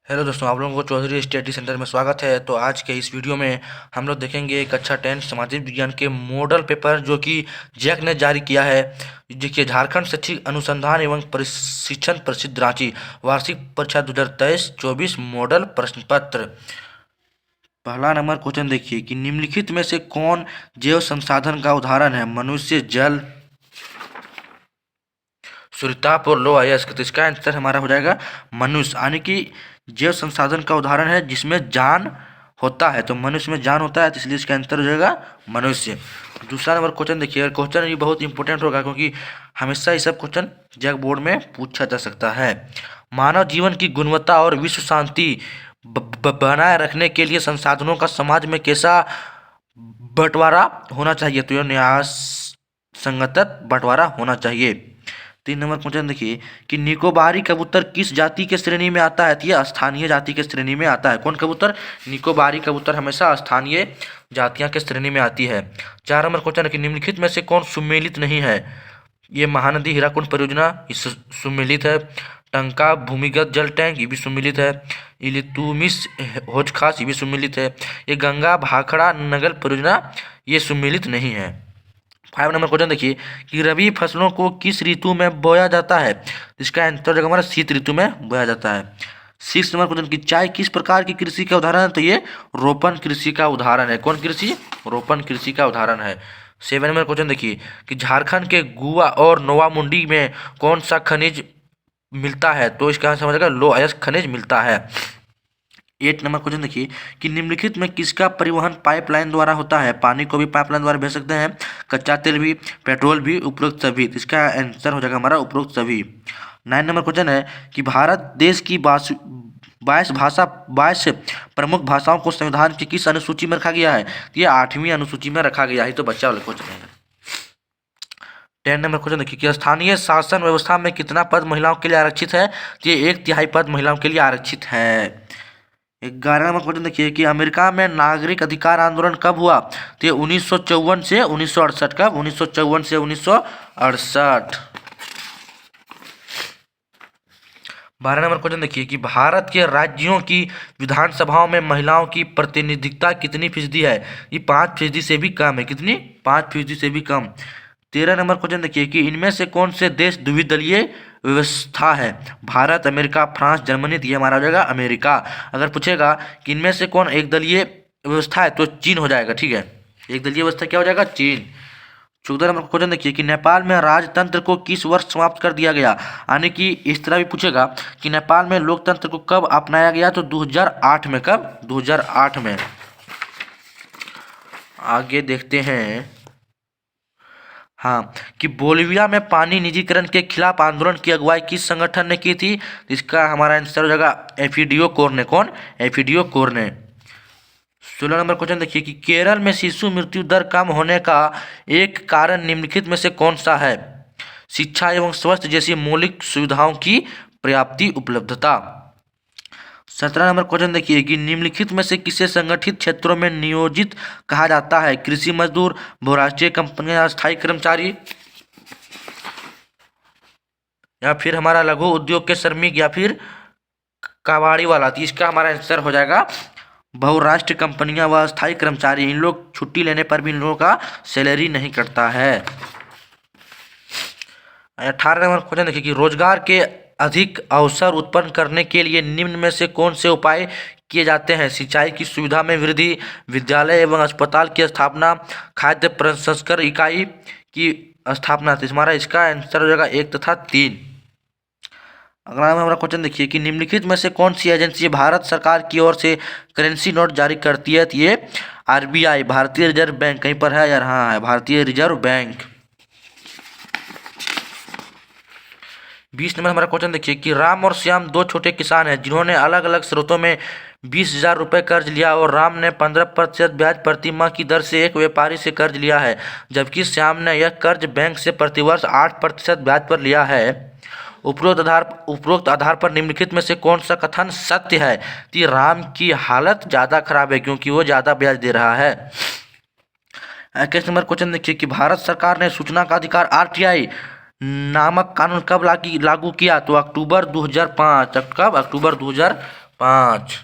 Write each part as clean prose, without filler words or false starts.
Hello दोस्तों, आप लोगों को चौधरी स्टडी सेंटर में स्वागत है। तो आज के इस वीडियो में हम लोग देखेंगे कक्षा 10 सामाजिक विज्ञान के मॉडल पेपर जो कि जैक ने जारी किया है। देखिए, झारखंड शैक्षिक अनुसंधान एवं प्रशिक्षण परिषद रांची वार्षिक परीक्षा 2023-24 मॉडल प्रश्न पत्र। पहला नंबर क्वेश्चन देखिए कि निम्नलिखित में से कौन जैव संसाधन का उदाहरण है? मनुष्य, जल, सूर्यताप और लौह अयस्क। तो इसका आंसर हमारा हो जाएगा मनुष्य, यानी कि जैव संसाधन का उदाहरण है जिसमें जान होता है। तो मनुष्य में जान होता है, तो इसलिए इसका आंसर हो जाएगा मनुष्य। दूसरा नंबर क्वेश्चन देखिए, क्वेश्चन ये बहुत इंपॉर्टेंट होगा क्योंकि हमेशा ये सब क्वेश्चन जैक बोर्ड में पूछा जा सकता है। मानव जीवन की गुणवत्ता और विश्व शांति बनाए रखने के लिए संसाधनों का समाज में कैसा बंटवारा होना चाहिए? तो यह न्यास संगत बंटवारा होना चाहिए। 3 नंबर क्वेश्चन देखिए कि निकोबारी कबूतर किस जाति के श्रेणी में आता है? तो यह स्थानीय जाति के श्रेणी में आता है। कौन कबूतर? निकोबारी कबूतर हमेशा स्थानीय जातियां के श्रेणी में आती है। 4 नंबर क्वेश्चन है कि निम्नलिखित में से कौन सुमेलित नहीं है? ये महानदी हीराकुंड परियोजना सुमेलित है। टंका भूमिगत जल टैंक ये भी सुमेलित है। इलितुमिस हौज खास ये भी सुमेलित है। ये गंगा भाखड़ा नगर परियोजना ये सुमेलित नहीं है। 5 नंबर क्वेश्चन देखिए कि रबी फसलों को किस ऋतु में बोया जाता है? इसका आंसर जगह हमारा शीत ऋतु में बोया जाता है। 6 नंबर क्वेश्चन की चाय किस प्रकार की कृषि का उदाहरण है? तो ये रोपण कृषि का उदाहरण है। कौन कृषि? रोपण कृषि का उदाहरण है। 7 नंबर क्वेश्चन देखिए कि झारखंड के गुआ और नोवामुंडी में कौन सा खनिज मिलता है? तो इसका आंसर समझेगा लौह अयस्क खनिज मिलता है। 8 नंबर क्वेश्चन देखिए कि निम्नलिखित में किसका परिवहन पाइपलाइन द्वारा होता है? पानी को भी पाइपलाइन द्वारा भेज सकते हैं, कच्चा तेल भी, पेट्रोल भी, उपरोक्त सभी। तो इसका आंसर हो जाएगा हमारा उपरोक्त सभी। 9 नंबर क्वेश्चन है कि भारत देश की 22 प्रमुख भाषाओं को संविधान की किस अनुसूची में रखा गया है? तो ये 8वीं अनुसूची में रखा गया है। तो बच्चा वाले क्वेश्चन है। 10 नंबर क्वेश्चन देखिए कि स्थानीय शासन व्यवस्था में कितना पद महिलाओं के लिए आरक्षित है? तो ये 1/3 पद महिलाओं के लिए आरक्षित है। 11 नंबर क्वेश्चन देखिए कि अमेरिका में नागरिक अधिकार आंदोलन कब हुआ? तो ये 1954 से 1968। कब? 1954 से 1968। 12 नंबर क्वेश्चन देखिए कि भारत के राज्यों की विधानसभाओं में महिलाओं की प्रतिनिधित्व कितनी फीसदी है? ये 5% से भी कम है। कितनी? 5% से भी कम। 13 नंबर क्वेश्चन देखिए कि इनमें से कौन से देश द्विदलीय व्यवस्था है? Bharat, America, France, Germany. तो ये हमारा हो जाएगा अमेरिका। अगर पूछेगा कि इनमें से कौन एक दलीय व्यवस्था है तो चीन हो जाएगा। ठीक है, एक दलीय व्यवस्था क्या हो जाएगा? चीन। 14 नंबर क्वेश्चन देखिए कि नेपाल में राजतंत्र को किस वर्ष समाप्त कर दिया गया? यानी कि इस तरह भी पूछेगा कि नेपाल में लोकतंत्र को कब अपनाया गया? तो 2008 में। कब? 2008 में। आगे देखते हैं। हाँ, कि बोलिविया में पानी निजीकरण के खिलाफ आंदोलन की अगुवाई किस संगठन ने की थी? इसका हमारा आंसर हो जाएगा एफीडीओ कोर ने। कौन? एफीडीओ कोर ने। 16 नंबर क्वेश्चन देखिए कि केरल में शिशु मृत्यु दर कम होने का एक कारण निम्नलिखित में से कौन सा है? शिक्षा एवं स्वास्थ्य जैसी मौलिक सुविधाओं की पर्याप्त उपलब्धता। 17 नंबर क्वेश्चन देखिए कि निम्नलिखित में से किसे संगठित क्षेत्रों में नियोजित कहा जाता है? कृषि मजदूर, बहुराष्ट्रीय कंपनियां, अस्थायी कर्मचारी, या फिर हमारा लघु उद्योग के श्रमिक, या फिर कबाड़ी वाला। तो इसका हमारा आंसर हो जाएगा बहुराष्ट्रीय कंपनियां व अस्थायी कर्मचारी। इन लोग छुट्टी लेने पर भी इन लोगों का सैलरी नहीं कटता है। 18 नंबर क्वेश्चन देखिए कि रोजगार के अधिक अवसर उत्पन्न करने के लिए निम्न में से कौन से उपाय किए जाते हैं? सिंचाई की सुविधा में वृद्धि, विद्यालय एवं अस्पताल की स्थापना, खाद्य प्रसंस्करण इकाई की स्थापना। तो हमारा इसका आंसर हो जाएगा 1 तथा 3। अगला हमारा क्वेश्चन देखिए कि निम्नलिखित में से कौन सी एजेंसी भारत सरकार की ओर से करेंसी नोट जारी करती है? तो ये आरबीआई, भारतीय रिजर्व बैंक। कहीं पर है यार? हाँ है, भारतीय रिजर्व बैंक। 20 नंबर हमारा क्वेश्चन देखिए कि राम और श्याम दो छोटे किसान हैं जिन्होंने अलग अलग स्रोतों में 20,000 रुपये कर्ज लिया और राम ने 15% ब्याज प्रति माह की दर से एक व्यापारी से कर्ज लिया है, जबकि श्याम ने यह कर्ज बैंक से प्रतिवर्ष 8% ब्याज पर लिया है। उपरोक्त आधार पर निम्नलिखित में से कौन सा कथन सत्य है? कि राम की हालत ज़्यादा खराब है क्योंकि वो ज़्यादा ब्याज दे रहा है। 21 नंबर क्वेश्चन देखिए कि भारत सरकार ने सूचना का अधिकार आरटीआई नामक कानून कब लागू किया? तो अक्टूबर 2005। कब? अक्टूबर 2005। 5।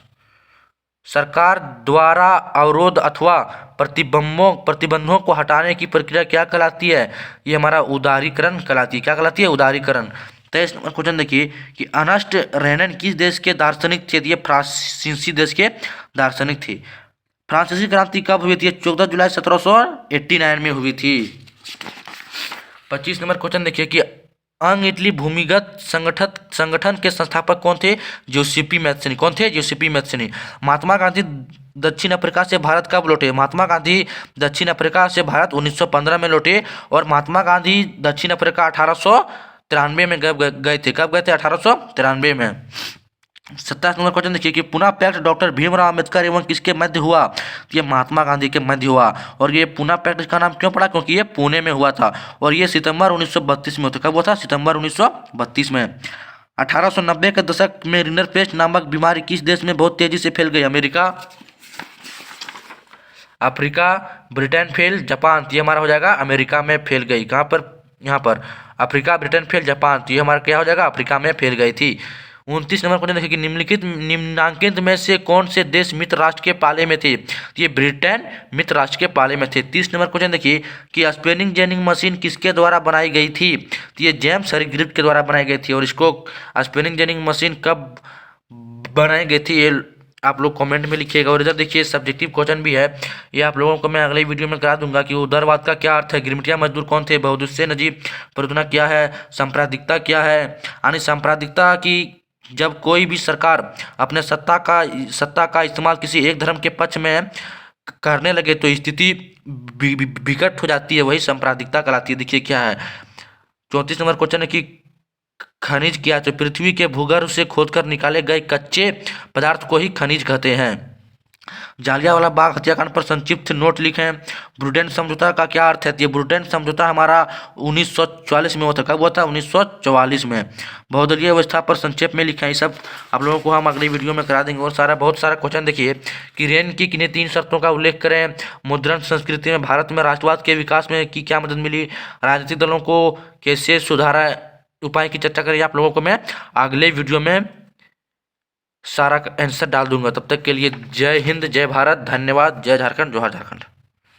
सरकार द्वारा अवरोध अथवा प्रतिबंधों को हटाने की प्रक्रिया क्या कहलाती है? ये हमारा उदारीकरण कहलाती है। क्या कहलाती है? उदारीकरण। 23 नंबर क्वेश्चन देखिए कि अर्नस्ट रेनन किस देश के दार्शनिक थे? ये फ्रांसीसी देश के दार्शनिक थे। फ्रांसीसी क्रांति कब हुई थी? 14 जुलाई 1789 में हुई थी। 25 नंबर क्वेश्चन देखिए कि अंग इटली भूमिगत संगठन के संस्थापक कौन थे? जोसेपी मैत्सनी। कौन थे? जोसेपी मैत्सनी। महात्मा गांधी दक्षिण अफ्रीका से भारत कब लौटे? महात्मा गांधी दक्षिण अफ्रीका से भारत 1915 में लौटे और महात्मा गांधी दक्षिण अफ्रीका 1893 में गए थे। कब गए थे? 1893 में। 27 नंबर क्वेश्चन देखिए कि पुनः पैक्ट डॉक्टर भीमराव अम्बेडकर एवं किसके मध्य हुआ? तो ये महात्मा गांधी के मध्य हुआ। और ये पुनः पैक्ट का नाम क्यों पड़ा? क्योंकि ये पुणे में हुआ था और ये सितंबर 1932 में होता। कब हुआ था? सितंबर 1932 में। 1890 के दशक में रिनर पेस्ट नामक बीमारी किस देश में बहुत तेजी से फैल गई? America, Africa, Britain fail, Japan. ये हमारा हो जाएगा अमेरिका में फैल गई। कहाँ पर? यहाँ पर अफ्रीका, ब्रिटेन फेल, जापान। ये हमारा क्या हो जाएगा? अफ्रीका में फैल गई थी। 29 नंबर क्वेश्चन देखिए कि निम्नांकित में से कौन से देश मित्र राष्ट्र के पाले में थे? ये ब्रिटेन मित्र राष्ट्र के पाले में थे। 30 नंबर क्वेश्चन देखिए कि स्पिनिंग जेनिंग मशीन किसके द्वारा बनाई गई थी? तो ये जेम्स हरीग्रीव के द्वारा बनाई गई थी। और इसको स्पिनिंग जेनिंग मशीन कब बनाई गई थी? ये आप लोग कमेंट में लिखिएगा। और इधर देखिए सब्जेक्टिव क्वेश्चन भी है, ये आप लोगों को मैं अगले वीडियो में करा दूंगा कि उदारवाद का क्या अर्थ है, गिरमिटिया मजदूर कौन थे, बहुउद्देशीय नजीब परियोजना क्या है, सांप्रदायिकता क्या है। यानी सांप्रदायिकता की जब कोई भी सरकार अपने सत्ता का इस्तेमाल किसी एक धर्म के पक्ष में करने लगे तो स्थिति विकट हो जाती है, वही सांप्रदायिकता कहलाती है। देखिए क्या है। 34 नंबर क्वेश्चन है कि खनिज क्या है? तो पृथ्वी के भूगर्भ से खोदकर निकाले गए कच्चे पदार्थ को ही खनिज कहते हैं। जालियांवाला बाग हत्याकांड पर संक्षिप्त नोट लिखें। ब्रुडेन समझौता का क्या अर्थ है? ये ब्रुडेन समझौता हमारा 1944 में हुआ था। कब हुआ था? 1944 में। बहुदलीय व्यवस्था पर संक्षेप में लिखें। ये सब आप लोगों को हम अगली वीडियो में करा देंगे। और बहुत सारा क्वेश्चन देखिए कि रेन की किन्हीं 3 शर्तों का उल्लेख करें। मुद्रण संस्कृति में भारत में राष्ट्रवाद के विकास में की क्या मदद मिली? राजनीतिक दलों को कैसे सुधारा? उपाय की चर्चा करें। आप लोगों को मैं अगले वीडियो में सारा आंसर डाल दूंगा। तब तक के लिए जय हिंद, जय भारत, धन्यवाद, जय झारखंड, जोहार झारखंड।